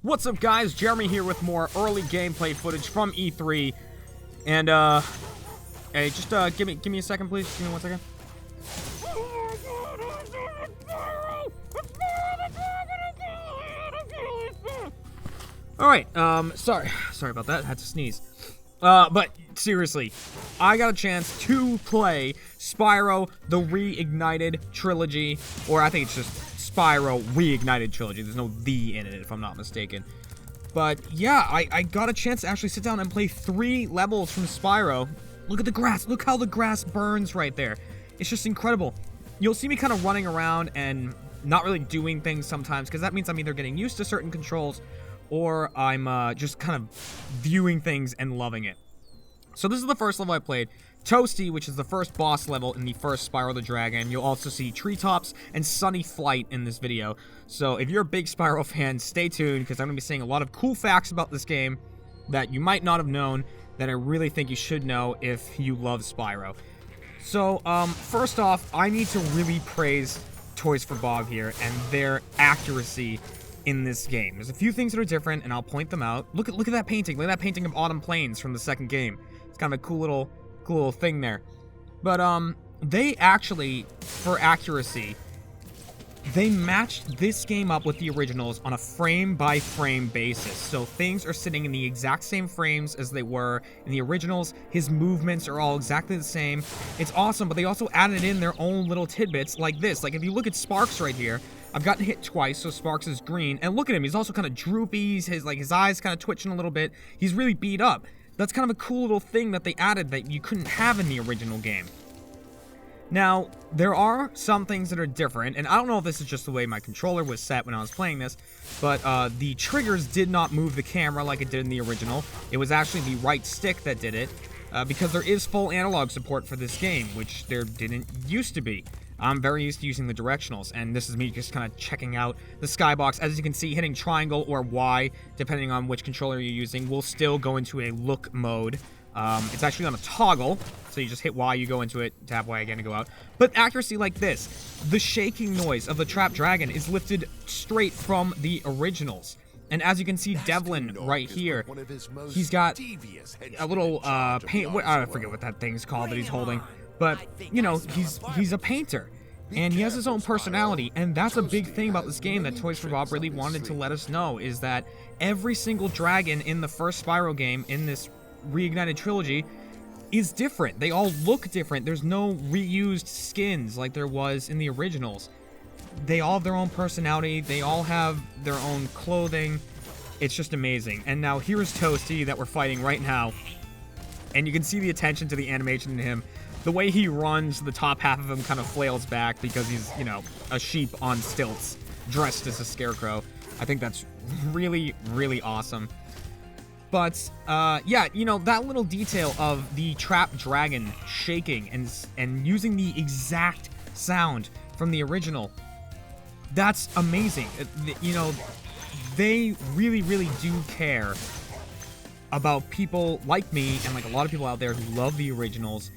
What's up, guys? Jeremy here with more early gameplay footage from E3. And, hey, just, give me a second, please. Give me 1 second. Alright, sorry about that. I had to sneeze. But seriously, I got a chance to play Spyro the Reignited Trilogy, or I think it's just Spyro Reignited Trilogy. There's no "the" in it, if I'm not mistaken. But yeah, I got a chance to actually sit down and play 3 levels from Spyro. Look at the grass. Look how the grass burns right there. It's just incredible. You'll see me kind of running around and not really doing things sometimes, because that means I'm either getting used to certain controls or I'm just kind of viewing things and loving it. So this is the first level I played, Toasty, which is the first boss level in the first Spyro the Dragon. You'll also see Treetops and Sunny Flight in this video. So if you're a big Spyro fan, stay tuned, because I'm going to be saying a lot of cool facts about this game that you might not have known, that I really think you should know if you love Spyro. So, first off, I need to really praise Toys for Bob here and their accuracy in this game. There's a few things that are different, and I'll point them out. Look at that painting. Look at that painting of Autumn Plains from the second game. It's kind of a cool little thing there. But they actually, for accuracy, they matched this game up with the originals on a frame-by-frame basis. So things are sitting in the exact same frames as they were in the originals. His movements are all exactly the same. It's awesome, but they also added in their own little tidbits like this. Like if you look at Sparks right here, I've gotten hit twice, so Sparks is green. And look at him, he's also kind of droopy. His eyes kind of twitching a little bit. He's really beat up. That's kind of a cool little thing that they added that you couldn't have in the original game. Now, there are some things that are different, and I don't know if this is just the way my controller was set when I was playing this, but the triggers did not move the camera like it did in the original. It was actually the right stick that did it, because there is full analog support for this game, which there didn't used to be. I'm very used to using the directionals, and this is me just kind of checking out the skybox. As you can see, hitting triangle or Y, depending on which controller you're using, will still go into a look mode. It's actually on a toggle, so you just hit Y, you go into it, tap Y again to go out. But accuracy like this, the shaking noise of the Trapped Dragon is lifted straight from the originals. And as you can see, Devlin right here, he's got a little paint. I forget what that thing's called that he's holding, but you know, he's a painter, and he has his own personality. And that's a big thing about this game that Toys for Bob really wanted to let us know, is that every single dragon in the first Spyro game in this Reignited Trilogy is different. They all look different. There's no reused skins like there was in the originals. They all have their own personality. They all have their own clothing. It's just amazing. And now here's Toasty that we're fighting right now. And you can see the attention to the animation in him. The way he runs, the top half of him kind of flails back because he's, you know, a sheep on stilts dressed as a scarecrow. I think that's really, really awesome. But, yeah, you know, that little detail of the Trapped Dragon shaking and using the exact sound from the original, that's amazing. You know, they really, really do care about people like me and like a lot of people out there who love the originals.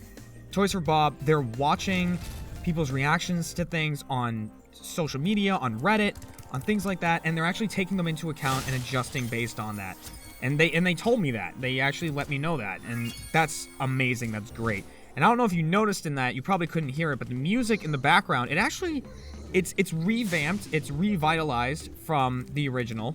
Toys for Bob, they're watching people's reactions to things on social media, on Reddit, on things like that, and they're actually taking them into account and adjusting based on that. And they told me that. They actually let me know that, and that's amazing. That's great. And I don't know if you noticed in that, you probably couldn't hear it, but the music in the background, it's revamped, it's revitalized from the original,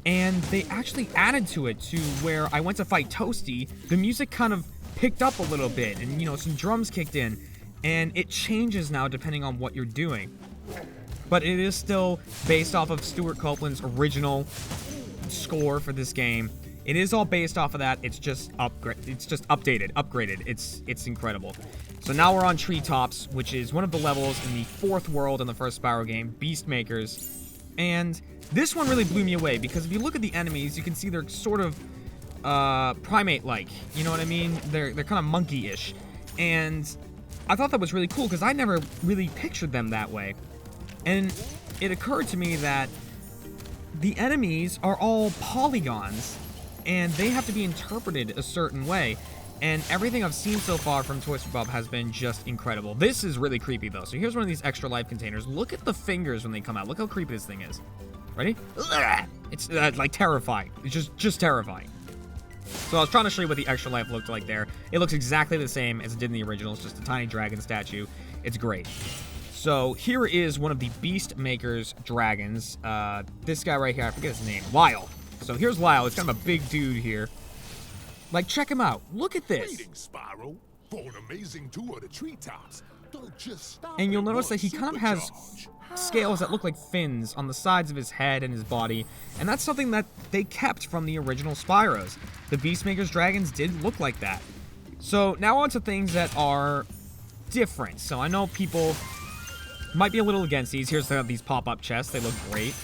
and they actually added to it to where I went to fight Toasty. The music kind of picked up a little bit, and you know, some drums kicked in, and it changes now depending on what you're doing. But it is still based off of Stuart Copeland's original score for this game. It is all based off of that. It's just upgraded. It's incredible. So now we're on Treetops, which is one of the levels in the 4th world in the first Spyro game, Beastmakers. And this one really blew me away, because if you look at the enemies, you can see they're sort of primate-like. You know what I mean? They're kind of monkey-ish. And I thought that was really cool, because I never really pictured them that way. And it occurred to me that the enemies are all polygons, and they have to be interpreted a certain way. And everything I've seen so far from Toys for Bob has been just incredible. This is really creepy, though. So here's one of these extra life containers. Look at the fingers when they come out. Look how creepy this thing is. Ready? It's like terrifying. It's just terrifying. So I was trying to show you what the extra life looked like there. It looks exactly the same as it did in the original. It's just a tiny dragon statue. It's great. So here is one of the Beast Maker's dragons. This guy right here, I forget his name. Lyle. So here's Lyle. It's kind of a big dude here. Like, check him out. Look at this. Greetings, Spyro. For an amazing tour of the treetops. Don't just stop And you'll notice that he kind of has scales that look like fins on the sides of his head and his body, and that's something that they kept from the original Spyros. The Beastmaker's dragons did look like that. So now on to things that are different. So I know people might be a little against these. Here's these pop-up chests. They look great.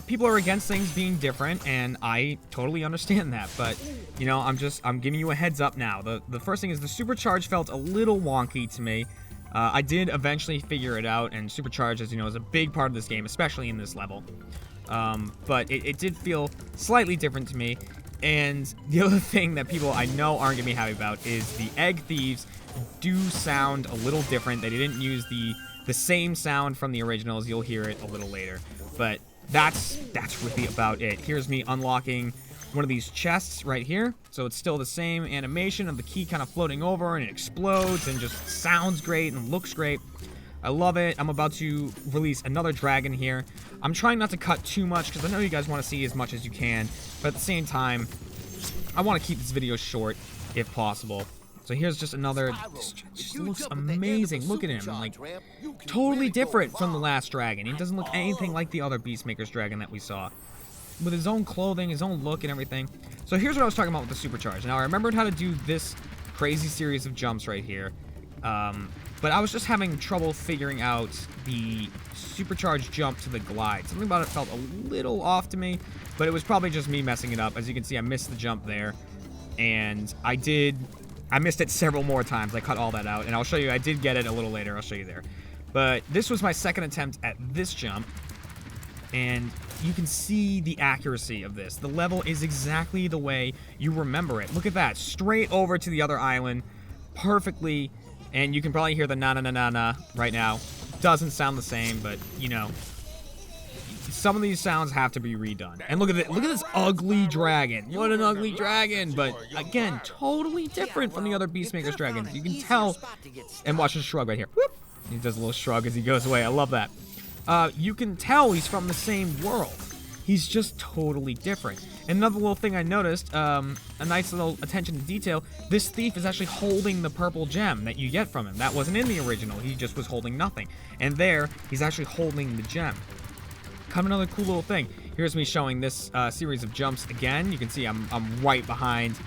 People are against things being different, and I totally understand that, but, you know, I'm giving you a heads up now. The first thing is the Supercharge felt a little wonky to me. I did eventually figure it out, and Supercharge, as you know, is a big part of this game, especially in this level. But it did feel slightly different to me, and the other thing that people I know aren't going to be happy about is the Egg Thieves do sound a little different. They didn't use the same sound from the originals. You'll hear it a little later, but that's really about it. Here's me unlocking one of these chests right here. So it's still the same animation of the key kind of floating over, and it explodes and just sounds great and looks great. I love it. I'm about to release another dragon here. I'm trying not to cut too much because I know you guys want to see as much as you can, but at the same time, I want to keep this video short if possible. So here's just another, just looks amazing. Look at him, like, totally different from the last dragon. He doesn't look anything like the other Beastmaker's dragon that we saw. With his own clothing, his own look and everything. So here's what I was talking about with the Supercharge. Now I remembered how to do this crazy series of jumps right here. But I was just having trouble figuring out the Supercharged jump to the glide. Something about it felt a little off to me, but it was probably just me messing it up. As you can see, I missed the jump there. And I missed it several more times. I cut all that out, and I'll show you. I did get it a little later. I'll show you there. But this was my second attempt at this jump, and you can see the accuracy of this. The level is exactly the way you remember it. Look at that. Straight over to the other island perfectly, and you can probably hear the na-na-na-na-na right now. Doesn't sound the same, but, you know, some of these sounds have to be redone. And look at it. Look at this ugly dragon. What an ugly dragon. But again, totally different from the other Beastmaker's dragons. You can tell. And watch his shrug right here. Whoop. He does a little shrug as he goes away. I love that. You can tell he's from the same world. He's just totally different. And another little thing I noticed, a nice little attention to detail, this thief is actually holding the purple gem that you get from him. That wasn't in the original. He just was holding nothing. And there, he's actually holding the gem. Kind of another cool little thing. Here's me showing this series of jumps again. You can see I'm right behind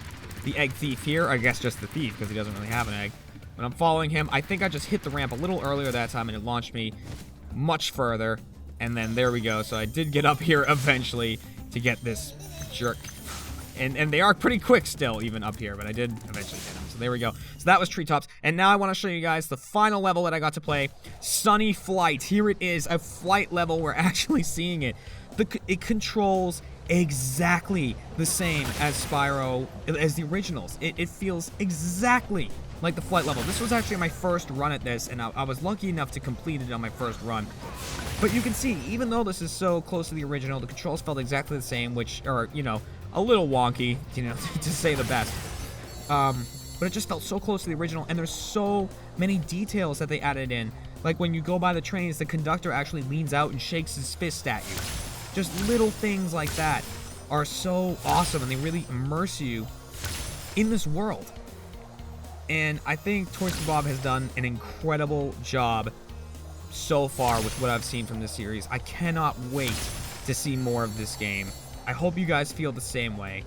the Egg Thief here. I guess just the thief, because he doesn't really have an egg. But I'm following him. I think I just hit the ramp a little earlier that time, and it launched me much further. And then there we go. So I did get up here eventually to get this jerk. And they are pretty quick still, even up here, but I did eventually get them. So there we go. So that was Treetops. And now I want to show you guys the final level that I got to play, Sunny Flight. Here it is, a flight level. We're actually seeing it. It controls exactly the same as Spyro, as the originals. It feels exactly like the flight level. This was actually my first run at this, and I was lucky enough to complete it on my first run. But you can see, even though this is so close to the original, the controls felt exactly the same, which are, you know, a little wonky, you know, to say the best. But it just felt so close to the original, and there's so many details that they added in. Like when you go by the trains, the conductor actually leans out and shakes his fist at you. Just little things like that are so awesome, and they really immerse you in this world. And I think Toys Bob has done an incredible job so far with what I've seen from this series. I cannot wait to see more of this game. I hope you guys feel the same way,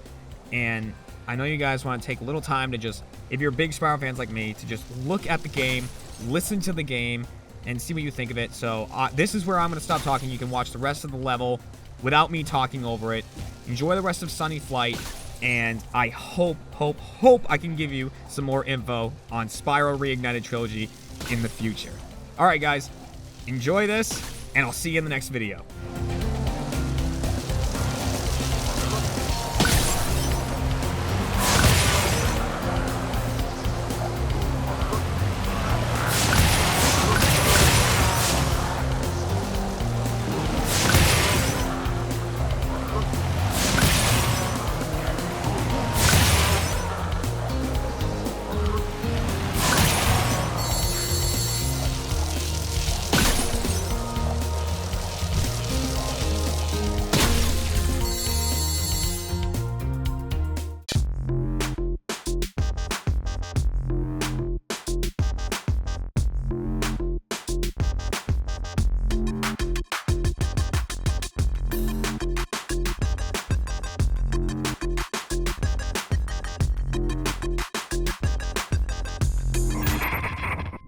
and I know you guys want to take a little time to just, if you're big Spyro fans like me, to just look at the game, listen to the game, and see what you think of it. So this is where I'm going to stop talking. You can watch the rest of the level without me talking over it. Enjoy the rest of Sunny Flight, and I hope I can give you some more info on Spyro Reignited Trilogy in the future. Alright guys, enjoy this, and I'll see you in the next video.